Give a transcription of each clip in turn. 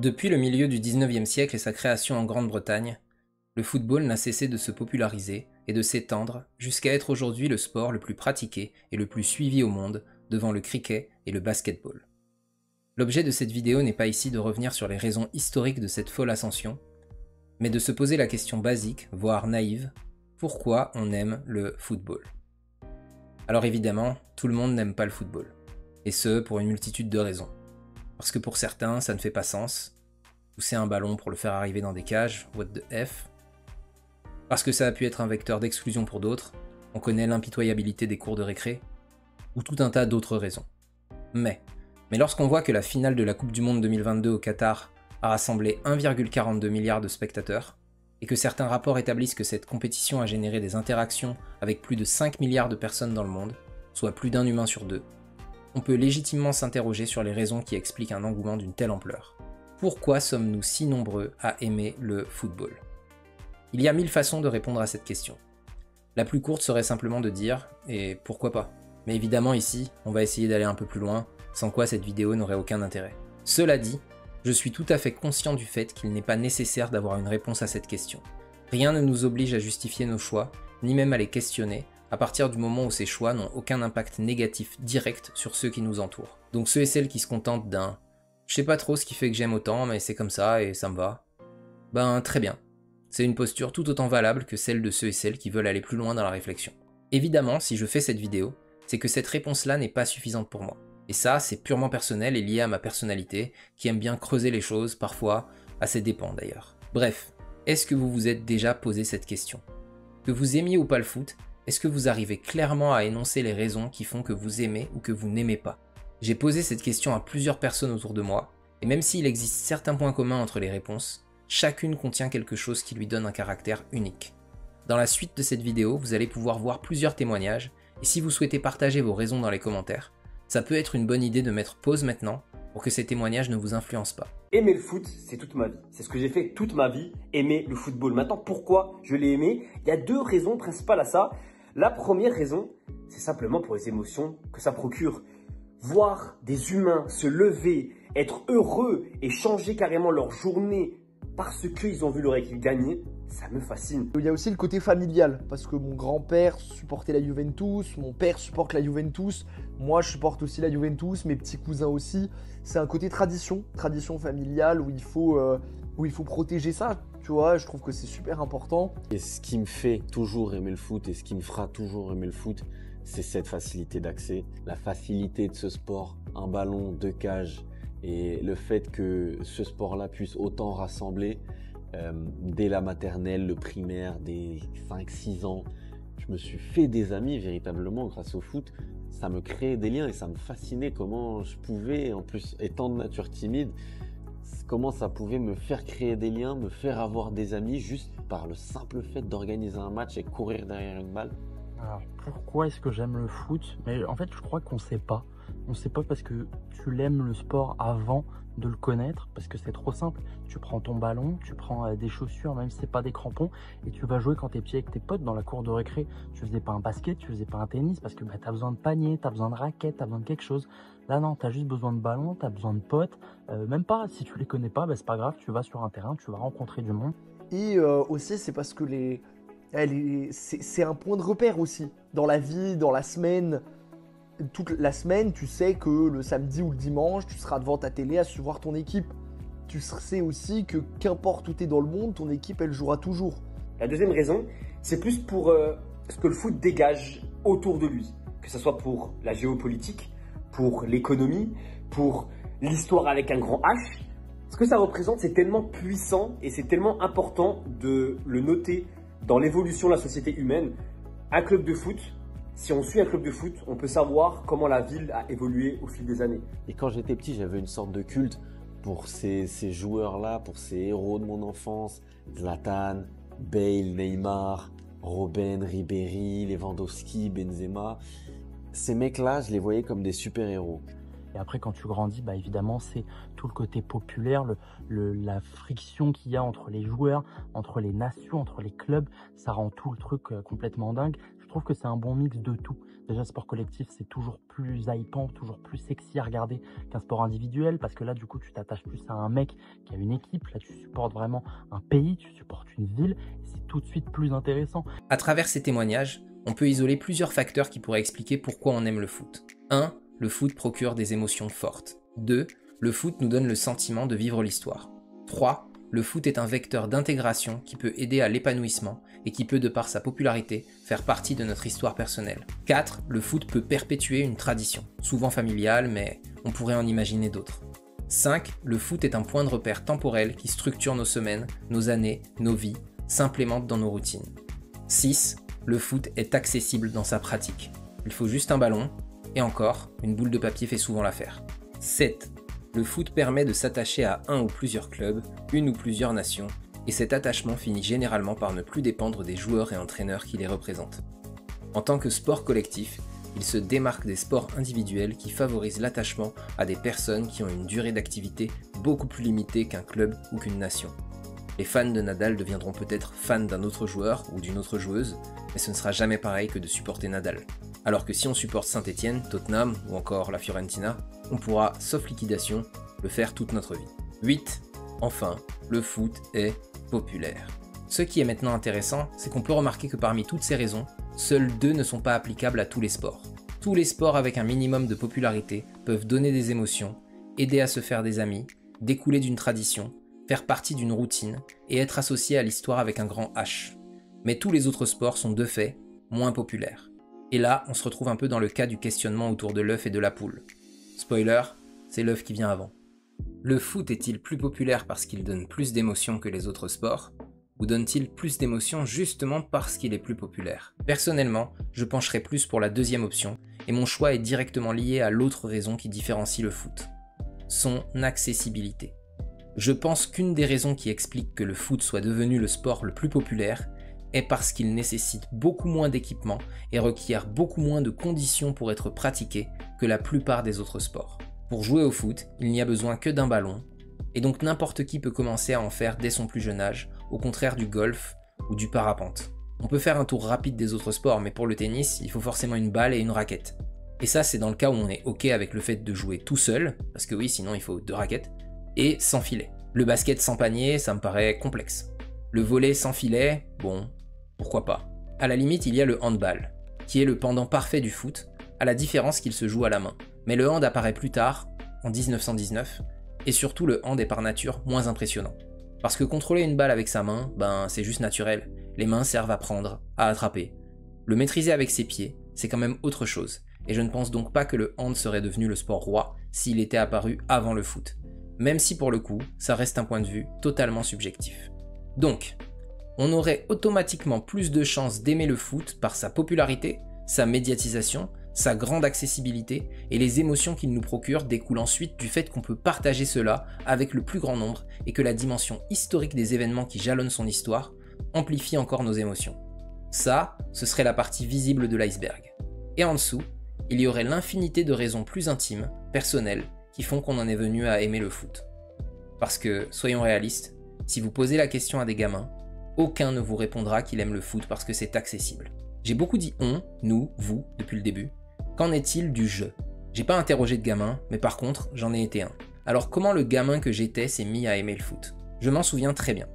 Depuis le milieu du 19e siècle et sa création en Grande-Bretagne, le football n'a cessé de se populariser et de s'étendre jusqu'à être aujourd'hui le sport le plus pratiqué et le plus suivi au monde devant le cricket et le basketball. L'objet de cette vidéo n'est pas ici de revenir sur les raisons historiques de cette folle ascension, mais de se poser la question basique, voire naïve, pourquoi on aime le football? Alors évidemment, tout le monde n'aime pas le football, et ce pour une multitude de raisons. Parce que pour certains, ça ne fait pas sens, pousser un ballon pour le faire arriver dans des cages, what the F. Parce que ça a pu être un vecteur d'exclusion pour d'autres, on connaît l'impitoyabilité des cours de récré, ou tout un tas d'autres raisons. Mais lorsqu'on voit que la finale de la Coupe du Monde 2022 au Qatar a rassemblé 1,42 milliard de spectateurs, et que certains rapports établissent que cette compétition a généré des interactions avec plus de 5 milliards de personnes dans le monde, soit plus d'un humain sur deux, on peut légitimement s'interroger sur les raisons qui expliquent un engouement d'une telle ampleur. Pourquoi sommes-nous si nombreux à aimer le football? Il y a 1000 façons de répondre à cette question. La plus courte serait simplement de dire « et pourquoi pas ?» Mais évidemment ici, on va essayer d'aller un peu plus loin, sans quoi cette vidéo n'aurait aucun intérêt. Cela dit, je suis tout à fait conscient du fait qu'il n'est pas nécessaire d'avoir une réponse à cette question. Rien ne nous oblige à justifier nos choix, ni même à les questionner, à partir du moment où ces choix n'ont aucun impact négatif direct sur ceux qui nous entourent. Donc ceux et celles qui se contentent d'un « je sais pas trop ce qui fait que j'aime autant, mais c'est comme ça et ça me va », ben très bien. C'est une posture tout autant valable que celle de ceux et celles qui veulent aller plus loin dans la réflexion. Évidemment, si je fais cette vidéo, c'est que cette réponse-là n'est pas suffisante pour moi. Et ça, c'est purement personnel et lié à ma personnalité, qui aime bien creuser les choses, parfois, à ses dépens d'ailleurs. Bref, est-ce que vous vous êtes déjà posé cette question? Que vous aimiez ou pas le foot, est-ce que vous arrivez clairement à énoncer les raisons qui font que vous aimez ou que vous n'aimez pas? J'ai posé cette question à plusieurs personnes autour de moi, et même s'il existe certains points communs entre les réponses, chacune contient quelque chose qui lui donne un caractère unique. Dans la suite de cette vidéo, vous allez pouvoir voir plusieurs témoignages, et si vous souhaitez partager vos raisons dans les commentaires, ça peut être une bonne idée de mettre pause maintenant pour que ces témoignages ne vous influencent pas. Aimer le foot, c'est toute ma vie. C'est ce que j'ai fait toute ma vie, aimer le football. Maintenant, pourquoi je l'ai aimé? Il y a deux raisons principales à ça. La première raison, c'est simplement pour les émotions que ça procure. Voir des humains se lever, être heureux et changer carrément leur journée parce qu'ils ont vu leur équipe gagner, ça me fascine. Il y a aussi le côté familial, parce que mon grand-père supportait la Juventus, mon père supporte la Juventus, moi je supporte aussi la Juventus, mes petits cousins aussi. C'est un côté tradition familiale où il faut protéger ça, tu vois, je trouve que c'est super important. Et ce qui me fait toujours aimer le foot et ce qui me fera toujours aimer le foot, c'est cette facilité d'accès, la facilité de ce sport, un ballon, deux cages, et le fait que ce sport-là puisse autant rassembler dès la maternelle, le primaire, dès 5-6 ans. Je me suis fait des amis véritablement grâce au foot. Ça me créait des liens et ça me fascinait comment je pouvais, en plus étant de nature timide, comment ça pouvait me faire créer des liens, me faire avoir des amis juste par le simple fait d'organiser un match et courir derrière une balle. Alors pourquoi est-ce que j'aime le foot? Mais en fait je crois qu'on sait pas. On sait pas parce que tu l'aimes le sport avant de le connaître, parce que c'est trop simple. Tu prends ton ballon, tu prends des chaussures, même si c'est pas des crampons, et tu vas jouer quand t'es petit avec tes potes dans la cour de récré. Tu faisais pas un basket, tu faisais pas un tennis, parce que t'as besoin de panier, t'as besoin de raquettes, t'as besoin de quelque chose. Là non, t'as juste besoin de ballon, t'as besoin de potes. Même pas, si tu les connais pas, c'est pas grave, tu vas sur un terrain, tu vas rencontrer du monde. Et aussi c'est parce que c'est un point de repère aussi, dans la vie, dans la semaine. Toute la semaine, tu sais que le samedi ou le dimanche, tu seras devant ta télé à suivre ton équipe. Tu sais aussi que qu'importe où tu es dans le monde, ton équipe, elle jouera toujours. La deuxième raison, c'est plus pour ce que le foot dégage autour de lui. Que ce soit pour la géopolitique, pour l'économie, pour l'histoire avec un grand H. Ce que ça représente, c'est tellement puissant et c'est tellement important de le noter dans l'évolution de la société humaine. Un club de foot, si on suit un club de foot, on peut savoir comment la ville a évolué au fil des années. Et quand j'étais petit, j'avais une sorte de culte pour ces joueurs-là, pour ces héros de mon enfance. Zlatan, Bale, Neymar, Robben, Ribéry, Lewandowski, Benzema. Ces mecs-là, je les voyais comme des super-héros. Et après, quand tu grandis, évidemment, c'est tout le côté populaire, la friction qu'il y a entre les joueurs, entre les nations, entre les clubs. Ça rend tout le truc complètement dingue. Je trouve que c'est un bon mix de tout. Déjà, sport collectif, c'est toujours plus hypant, toujours plus sexy à regarder qu'un sport individuel, parce que là, du coup, tu t'attaches plus à un mec qui a une équipe. Là, tu supportes vraiment un pays, tu supportes une ville, et c'est tout de suite plus intéressant. À travers ces témoignages, on peut isoler plusieurs facteurs qui pourraient expliquer pourquoi on aime le foot. 1. Le foot procure des émotions fortes. 2. Le foot nous donne le sentiment de vivre l'histoire. 3. Le foot est un vecteur d'intégration qui peut aider à l'épanouissement et qui peut, de par sa popularité, faire partie de notre histoire personnelle. 4. Le foot peut perpétuer une tradition, souvent familiale, mais on pourrait en imaginer d'autres. 5. Le foot est un point de repère temporel qui structure nos semaines, nos années, nos vies, s'implémente dans nos routines. 6. Le foot est accessible dans sa pratique. Il faut juste un ballon, et encore, une boule de papier fait souvent l'affaire. 7. Le foot permet de s'attacher à un ou plusieurs clubs, une ou plusieurs nations, et cet attachement finit généralement par ne plus dépendre des joueurs et entraîneurs qui les représentent. En tant que sport collectif, il se démarque des sports individuels qui favorisent l'attachement à des personnes qui ont une durée d'activité beaucoup plus limitée qu'un club ou qu'une nation. Les fans de Nadal deviendront peut-être fans d'un autre joueur ou d'une autre joueuse, mais ce ne sera jamais pareil que de supporter Nadal. Alors que si on supporte Saint-Étienne, Tottenham ou encore la Fiorentina, on pourra, sauf liquidation, le faire toute notre vie. 8. Enfin, le foot est populaire. Ce qui est maintenant intéressant, c'est qu'on peut remarquer que parmi toutes ces raisons, seules 2 ne sont pas applicables à tous les sports. Tous les sports avec un minimum de popularité peuvent donner des émotions, aider à se faire des amis, découler d'une tradition, faire partie d'une routine et être associés à l'histoire avec un grand H. Mais tous les autres sports sont de fait moins populaires. Et là, on se retrouve un peu dans le cas du questionnement autour de l'œuf et de la poule. Spoiler, c'est l'œuf qui vient avant. Le foot est-il plus populaire parce qu'il donne plus d'émotions que les autres sports ? Ou donne-t-il plus d'émotions justement parce qu'il est plus populaire ? Personnellement, je pencherais plus pour la deuxième option, et mon choix est directement lié à l'autre raison qui différencie le foot. Son accessibilité. Je pense qu'une des raisons qui explique que le foot soit devenu le sport le plus populaire est parce qu'il nécessite beaucoup moins d'équipement et requiert beaucoup moins de conditions pour être pratiqué que la plupart des autres sports. Pour jouer au foot, il n'y a besoin que d'un ballon, et donc n'importe qui peut commencer à en faire dès son plus jeune âge, au contraire du golf ou du parapente. On peut faire un tour rapide des autres sports, mais pour le tennis, il faut forcément une balle et une raquette. Et ça, c'est dans le cas où on est ok avec le fait de jouer tout seul, parce que oui, sinon il faut 2 raquettes, et sans filet. Le basket sans panier, ça me paraît complexe. Le volley sans filet, bon, pourquoi pas. À la limite, il y a le handball, qui est le pendant parfait du foot, à la différence qu'il se joue à la main. Mais le hand apparaît plus tard, en 1919, et surtout le hand est par nature moins impressionnant. Parce que contrôler une balle avec sa main, c'est juste naturel. Les mains servent à prendre, à attraper. Le maîtriser avec ses pieds, c'est quand même autre chose, et je ne pense donc pas que le hand serait devenu le sport roi s'il était apparu avant le foot. Même si pour le coup, ça reste un point de vue totalement subjectif. Donc, on aurait automatiquement plus de chances d'aimer le foot par sa popularité, sa médiatisation, sa grande accessibilité et les émotions qu'il nous procure découlent ensuite du fait qu'on peut partager cela avec le plus grand nombre et que la dimension historique des événements qui jalonnent son histoire amplifie encore nos émotions. Ça, ce serait la partie visible de l'iceberg. Et en dessous, il y aurait l'infinité de raisons plus intimes, personnelles, qui font qu'on en est venu à aimer le foot. Parce que, soyons réalistes, si vous posez la question à des gamins, aucun ne vous répondra qu'il aime le foot parce que c'est accessible. J'ai beaucoup dit on, nous, vous, depuis le début. Qu'en est-il du je ? J'ai pas interrogé de gamin, mais par contre, j'en ai été un. Alors comment le gamin que j'étais s'est mis à aimer le foot ? Je m'en souviens très bien.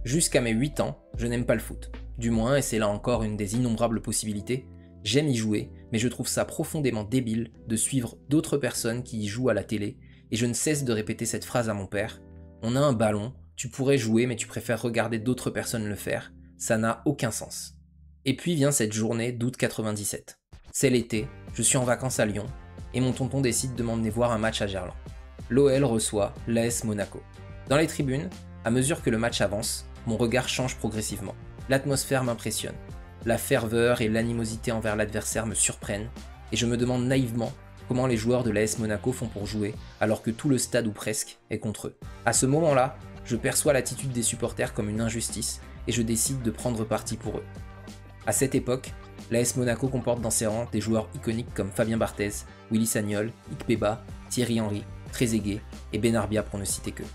Jusqu'à mes 8 ans, je n'aime pas le foot. Du moins, et c'est là encore une des innombrables possibilités, j'aime y jouer, mais je trouve ça profondément débile de suivre d'autres personnes qui y jouent à la télé, et je ne cesse de répéter cette phrase à mon père. On a un ballon, tu pourrais jouer mais tu préfères regarder d'autres personnes le faire, ça n'a aucun sens. Et puis vient cette journée d'août 97. C'est l'été, je suis en vacances à Lyon, et mon tonton décide de m'emmener voir un match à Gerland. L'OL reçoit l'AS Monaco. Dans les tribunes, à mesure que le match avance, mon regard change progressivement. L'atmosphère m'impressionne. La ferveur et l'animosité envers l'adversaire me surprennent, et je me demande naïvement comment les joueurs de l'AS Monaco font pour jouer, alors que tout le stade ou presque est contre eux. À ce moment-là, je perçois l'attitude des supporters comme une injustice, et je décide de prendre parti pour eux. À cette époque, l'AS Monaco comporte dans ses rangs des joueurs iconiques comme Fabien Barthez, Willy Sagnol, Ikpeba, Thierry Henry, Trezeguet et Benarbia pour ne citer qu'eux.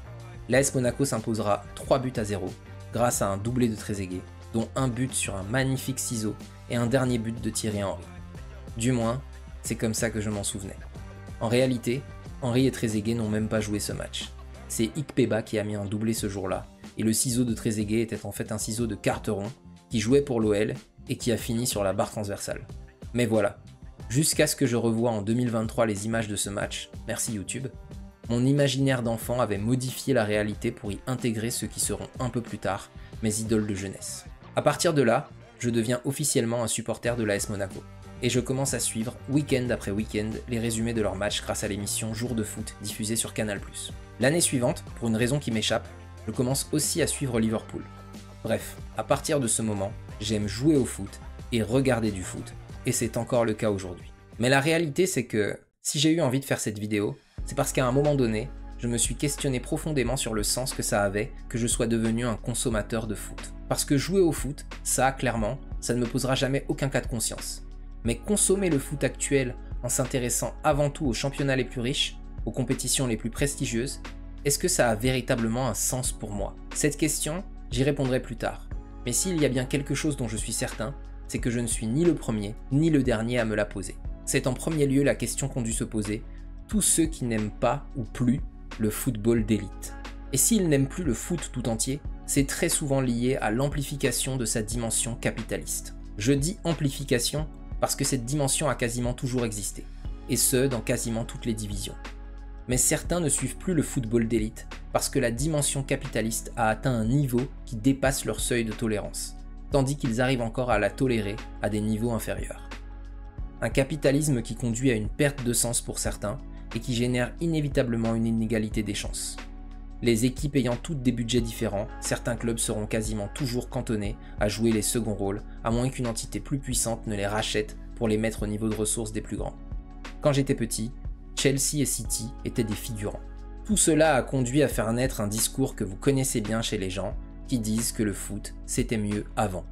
L'AS Monaco s'imposera 3 buts à 0 grâce à un doublé de Trezeguet, dont un but sur un magnifique ciseau et un dernier but de Thierry Henry. Du moins, c'est comme ça que je m'en souvenais. En réalité, Henry et Trezeguet n'ont même pas joué ce match. C'est Ikpeba qui a mis un doublé ce jour-là, et le ciseau de Trezeguet était en fait un ciseau de Carteron qui jouait pour l'OL et qui a fini sur la barre transversale. Mais voilà, jusqu'à ce que je revoie en 2023 les images de ce match, merci YouTube, mon imaginaire d'enfant avait modifié la réalité pour y intégrer ceux qui seront un peu plus tard mes idoles de jeunesse. À partir de là, je deviens officiellement un supporter de l'AS Monaco, et je commence à suivre week-end après week-end les résumés de leurs matchs grâce à l'émission Jour de foot diffusée sur Canal+. L'année suivante, pour une raison qui m'échappe, je commence aussi à suivre Liverpool. Bref, à partir de ce moment, j'aime jouer au foot et regarder du foot, et c'est encore le cas aujourd'hui. Mais la réalité c'est que, si j'ai eu envie de faire cette vidéo, c'est parce qu'à un moment donné, je me suis questionné profondément sur le sens que ça avait que je sois devenu un consommateur de foot. Parce que jouer au foot, ça, clairement, ça ne me posera jamais aucun cas de conscience. Mais consommer le foot actuel en s'intéressant avant tout aux championnats les plus riches, aux compétitions les plus prestigieuses, est-ce que ça a véritablement un sens pour moi? Cette question, j'y répondrai plus tard. Mais s'il y a bien quelque chose dont je suis certain, c'est que je ne suis ni le premier, ni le dernier à me la poser. C'est en premier lieu la question qu'ont dû se poser tous ceux qui n'aiment pas ou plus le football d'élite. Et s'ils n'aiment plus le foot tout entier, c'est très souvent lié à l'amplification de sa dimension capitaliste. Je dis amplification parce que cette dimension a quasiment toujours existé, et ce, dans quasiment toutes les divisions. Mais certains ne suivent plus le football d'élite parce que la dimension capitaliste a atteint un niveau qui dépasse leur seuil de tolérance, tandis qu'ils arrivent encore à la tolérer à des niveaux inférieurs. Un capitalisme qui conduit à une perte de sens pour certains, et qui génère inévitablement une inégalité des chances. Les équipes ayant toutes des budgets différents, certains clubs seront quasiment toujours cantonnés à jouer les seconds rôles, à moins qu'une entité plus puissante ne les rachète pour les mettre au niveau de ressources des plus grands. Quand j'étais petit, Chelsea et City étaient des figurants. Tout cela a conduit à faire naître un discours que vous connaissez bien chez les gens, qui disent que le foot, c'était mieux avant.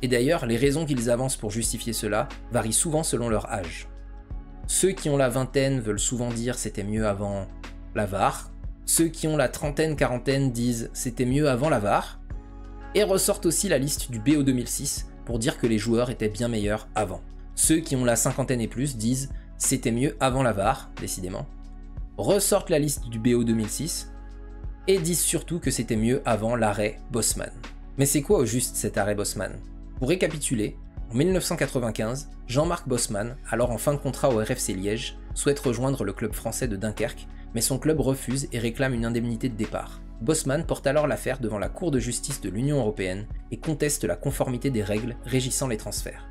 Et d'ailleurs, les raisons qu'ils avancent pour justifier cela varient souvent selon leur âge. Ceux qui ont la vingtaine veulent souvent dire c'était mieux avant la VAR. Ceux qui ont la trentaine, quarantaine disent c'était mieux avant la VAR. Et ressortent aussi la liste du BO 2006 pour dire que les joueurs étaient bien meilleurs avant. Ceux qui ont la cinquantaine et plus disent c'était mieux avant la VAR, décidément. Ressortent la liste du BO 2006 et disent surtout que c'était mieux avant l'arrêt Bosman. Mais c'est quoi au juste cet arrêt Bosman? Pour récapituler, en 1995, Jean-Marc Bosman, alors en fin de contrat au RFC Liège, souhaite rejoindre le club français de Dunkerque, mais son club refuse et réclame une indemnité de départ. Bosman porte alors l'affaire devant la Cour de justice de l'Union européenne et conteste la conformité des règles régissant les transferts.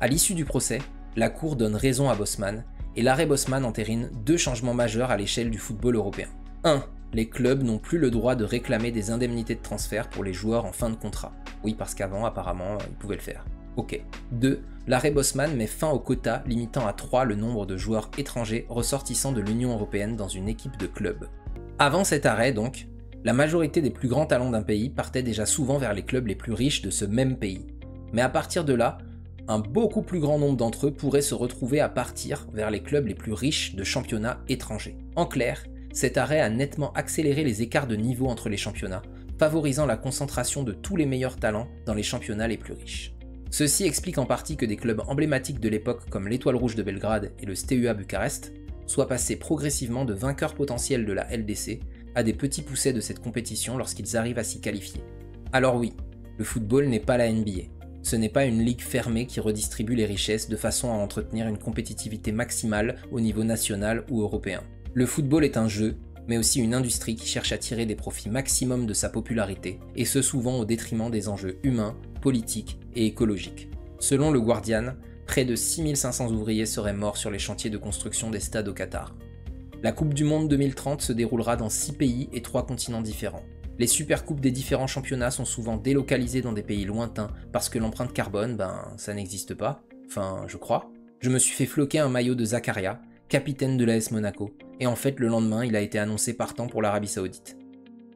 À l'issue du procès, la Cour donne raison à Bosman, et l'arrêt Bosman entérine deux changements majeurs à l'échelle du football européen. 1. Les clubs n'ont plus le droit de réclamer des indemnités de transfert pour les joueurs en fin de contrat. Oui, parce qu'avant, apparemment, ils pouvaient le faire. Ok. 2. L'arrêt Bosman met fin au quota limitant à 3 le nombre de joueurs étrangers ressortissant de l'Union européenne dans une équipe de club. Avant cet arrêt donc, la majorité des plus grands talents d'un pays partaient déjà souvent vers les clubs les plus riches de ce même pays. Mais à partir de là, un beaucoup plus grand nombre d'entre eux pourraient se retrouver à partir vers les clubs les plus riches de championnats étrangers. En clair, cet arrêt a nettement accéléré les écarts de niveau entre les championnats, favorisant la concentration de tous les meilleurs talents dans les championnats les plus riches. Ceci explique en partie que des clubs emblématiques de l'époque comme l'Étoile Rouge de Belgrade et le Steaua Bucarest soient passés progressivement de vainqueurs potentiels de la LDC à des petits poussets de cette compétition lorsqu'ils arrivent à s'y qualifier. Alors oui, le football n'est pas la NBA. Ce n'est pas une ligue fermée qui redistribue les richesses de façon à entretenir une compétitivité maximale au niveau national ou européen. Le football est un jeu, mais aussi une industrie qui cherche à tirer des profits maximum de sa popularité, et ce souvent au détriment des enjeux humains, politiques et écologiques. Selon le Guardian, près de 6500 ouvriers seraient morts sur les chantiers de construction des stades au Qatar. La Coupe du Monde 2030 se déroulera dans 6 pays et 3 continents différents. Les supercoupes des différents championnats sont souvent délocalisées dans des pays lointains parce que l'empreinte carbone, ça n'existe pas. Enfin, je crois. Je me suis fait floquer un maillot de Zakaria, capitaine de l'AS Monaco, et en fait le lendemain il a été annoncé partant pour l'Arabie Saoudite.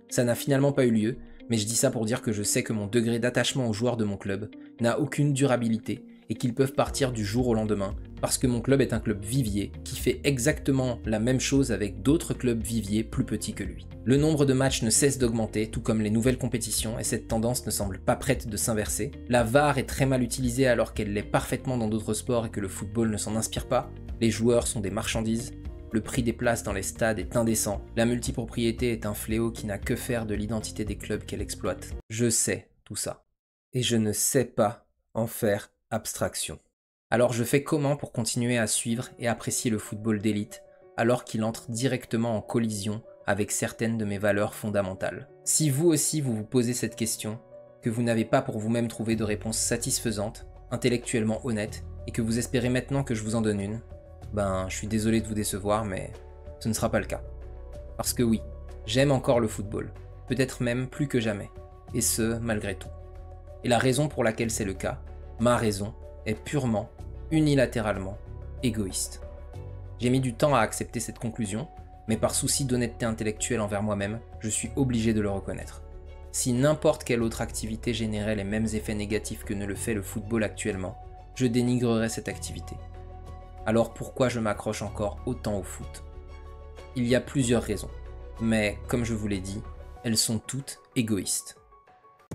Ça n'a finalement pas eu lieu, mais je dis ça pour dire que je sais que mon degré d'attachement aux joueurs de mon club n'a aucune durabilité et qu'ils peuvent partir du jour au lendemain parce que mon club est un club vivier qui fait exactement la même chose avec d'autres clubs viviers plus petits que lui. Le nombre de matchs ne cesse d'augmenter, tout comme les nouvelles compétitions, et cette tendance ne semble pas prête de s'inverser. La VAR est très mal utilisée alors qu'elle l'est parfaitement dans d'autres sports et que le football ne s'en inspire pas. Les joueurs sont des marchandises. Le prix des places dans les stades est indécent. La multipropriété est un fléau qui n'a que faire de l'identité des clubs qu'elle exploite. Je sais tout ça. Et je ne sais pas en faire abstraction. Alors je fais comment pour continuer à suivre et apprécier le football d'élite alors qu'il entre directement en collision avec certaines de mes valeurs fondamentales? Si vous aussi vous vous posez cette question, que vous n'avez pas pour vous-même trouvé de réponse satisfaisante, intellectuellement honnête, et que vous espérez maintenant que je vous en donne une, ben je suis désolé de vous décevoir, mais ce ne sera pas le cas. Parce que oui, j'aime encore le football, peut-être même plus que jamais, et ce, malgré tout. Et la raison pour laquelle c'est le cas, ma raison, est purement, unilatéralement, égoïste. J'ai mis du temps à accepter cette conclusion, mais par souci d'honnêteté intellectuelle envers moi-même, je suis obligé de le reconnaître. Si n'importe quelle autre activité générait les mêmes effets négatifs que ne le fait le football actuellement, je dénigrerais cette activité. Alors pourquoi je m'accroche encore autant au foot? Il y a plusieurs raisons, mais comme je vous l'ai dit, elles sont toutes égoïstes.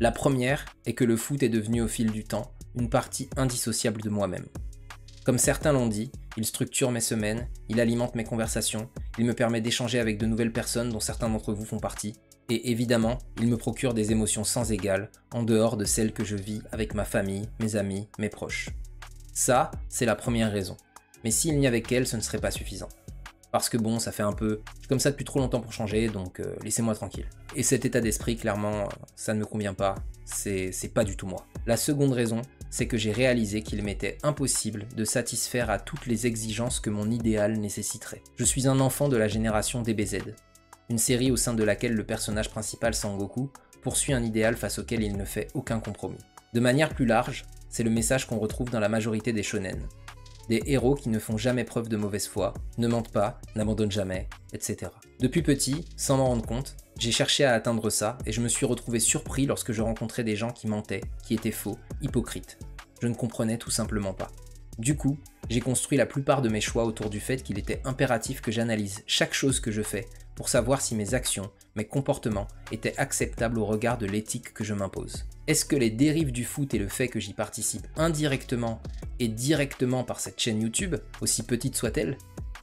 La première est que le foot est devenu au fil du temps une partie indissociable de moi-même. Comme certains l'ont dit, il structure mes semaines, il alimente mes conversations, il me permet d'échanger avec de nouvelles personnes dont certains d'entre vous font partie, et évidemment, il me procure des émotions sans égales, en dehors de celles que je vis avec ma famille, mes amis, mes proches. Ça, c'est la première raison. Mais s'il n'y avait qu'elle, ce ne serait pas suffisant. Parce que bon, ça fait un peu... Je suis comme ça depuis trop longtemps pour changer, donc laissez-moi tranquille. Et cet état d'esprit, clairement, ça ne me convient pas, c'est pas du tout moi. La seconde raison, c'est que j'ai réalisé qu'il m'était impossible de satisfaire à toutes les exigences que mon idéal nécessiterait. Je suis un enfant de la génération DBZ, une série au sein de laquelle le personnage principal Sangoku poursuit un idéal face auquel il ne fait aucun compromis. De manière plus large, c'est le message qu'on retrouve dans la majorité des shonen. Des héros qui ne font jamais preuve de mauvaise foi, ne mentent pas, n'abandonnent jamais, etc. Depuis petit, sans m'en rendre compte, j'ai cherché à atteindre ça et je me suis retrouvé surpris lorsque je rencontrais des gens qui mentaient, qui étaient faux, hypocrites. Je ne comprenais tout simplement pas. Du coup, j'ai construit la plupart de mes choix autour du fait qu'il était impératif que j'analyse chaque chose que je fais pour savoir si mes actions, mes comportements étaient acceptables au regard de l'éthique que je m'impose. Est-ce que les dérives du foot et le fait que j'y participe indirectement et directement par cette chaîne YouTube, aussi petite soit-elle,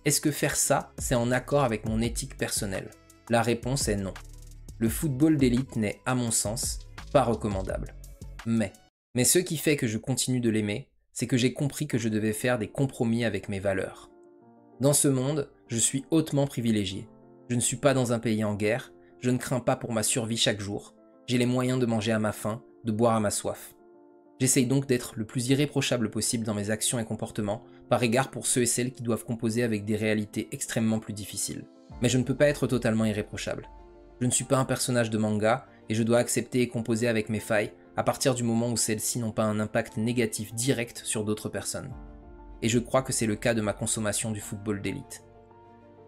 est-ce que faire ça, c'est en accord avec mon éthique personnelle? La réponse est non. Le football d'élite n'est, à mon sens, pas recommandable. Mais ce qui fait que je continue de l'aimer, c'est que j'ai compris que je devais faire des compromis avec mes valeurs. Dans ce monde, je suis hautement privilégié. Je ne suis pas dans un pays en guerre, je ne crains pas pour ma survie chaque jour, j'ai les moyens de manger à ma faim, de boire à ma soif. J'essaye donc d'être le plus irréprochable possible dans mes actions et comportements, par égard pour ceux et celles qui doivent composer avec des réalités extrêmement plus difficiles. Mais je ne peux pas être totalement irréprochable. Je ne suis pas un personnage de manga, et je dois accepter et composer avec mes failles, à partir du moment où celles-ci n'ont pas un impact négatif direct sur d'autres personnes. Et je crois que c'est le cas de ma consommation du football d'élite.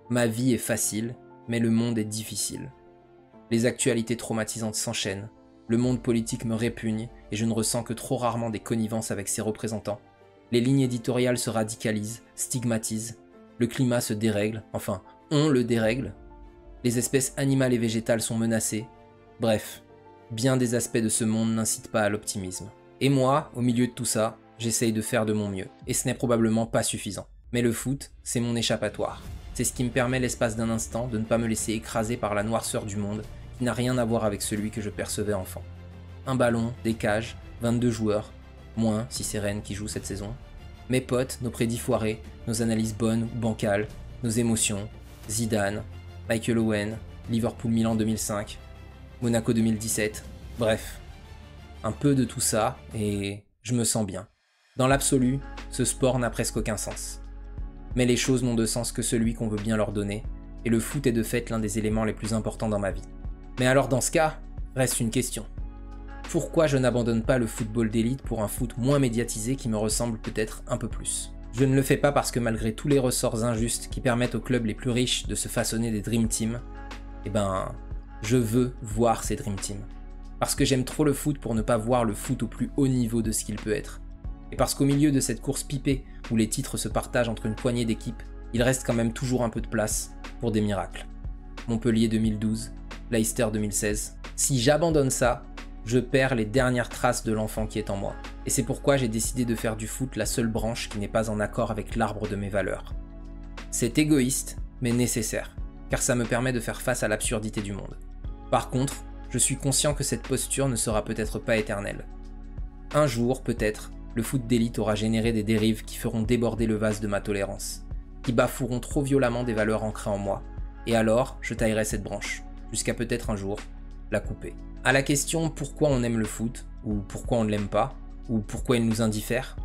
Ma vie est facile, mais le monde est difficile. Les actualités traumatisantes s'enchaînent, le monde politique me répugne et je ne ressens que trop rarement des connivences avec ses représentants. Les lignes éditoriales se radicalisent, stigmatisent, le climat se dérègle, enfin, on le dérègle. Les espèces animales et végétales sont menacées. Bref, bien des aspects de ce monde n'incitent pas à l'optimisme. Et moi, au milieu de tout ça, j'essaye de faire de mon mieux, et ce n'est probablement pas suffisant. Mais le foot, c'est mon échappatoire. C'est ce qui me permet l'espace d'un instant de ne pas me laisser écraser par la noirceur du monde, qui n'a rien à voir avec celui que je percevais enfant. Un ballon, des cages, 22 joueurs, moins si c'est Rennes qui joue cette saison. Mes potes, nos prédits foirés, nos analyses bonnes ou bancales, nos émotions, Zidane, Michael Owen, Liverpool-Milan 2005, Monaco 2017, bref. Un peu de tout ça et je me sens bien. Dans l'absolu, ce sport n'a presque aucun sens. Mais les choses n'ont de sens que celui qu'on veut bien leur donner, et le foot est de fait l'un des éléments les plus importants dans ma vie. Mais alors dans ce cas, reste une question. Pourquoi je n'abandonne pas le football d'élite pour un foot moins médiatisé qui me ressemble peut-être un peu plus? Je ne le fais pas parce que malgré tous les ressorts injustes qui permettent aux clubs les plus riches de se façonner des Dream Team, je veux voir ces Dream Team. Parce que j'aime trop le foot pour ne pas voir le foot au plus haut niveau de ce qu'il peut être. Et parce qu'au milieu de cette course pipée où les titres se partagent entre une poignée d'équipes, il reste quand même toujours un peu de place pour des miracles. Montpellier 2012, Leicester 2016. Si j'abandonne ça, je perds les dernières traces de l'enfant qui est en moi. Et c'est pourquoi j'ai décidé de faire du foot la seule branche qui n'est pas en accord avec l'arbre de mes valeurs. C'est égoïste, mais nécessaire, car ça me permet de faire face à l'absurdité du monde. Par contre, je suis conscient que cette posture ne sera peut-être pas éternelle. Un jour, peut-être, le foot d'élite aura généré des dérives qui feront déborder le vase de ma tolérance, qui bafoueront trop violemment des valeurs ancrées en moi, et alors je taillerai cette branche, jusqu'à peut-être un jour la couper. À la question pourquoi on aime le foot, ou pourquoi on ne l'aime pas, ou pourquoi il nous indiffère,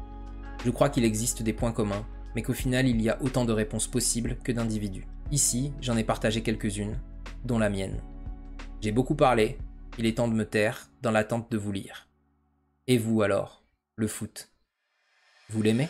je crois qu'il existe des points communs, mais qu'au final il y a autant de réponses possibles que d'individus. Ici, j'en ai partagé quelques-unes, dont la mienne. J'ai beaucoup parlé, il est temps de me taire dans l'attente de vous lire. Et vous alors, le foot, vous l'aimez ?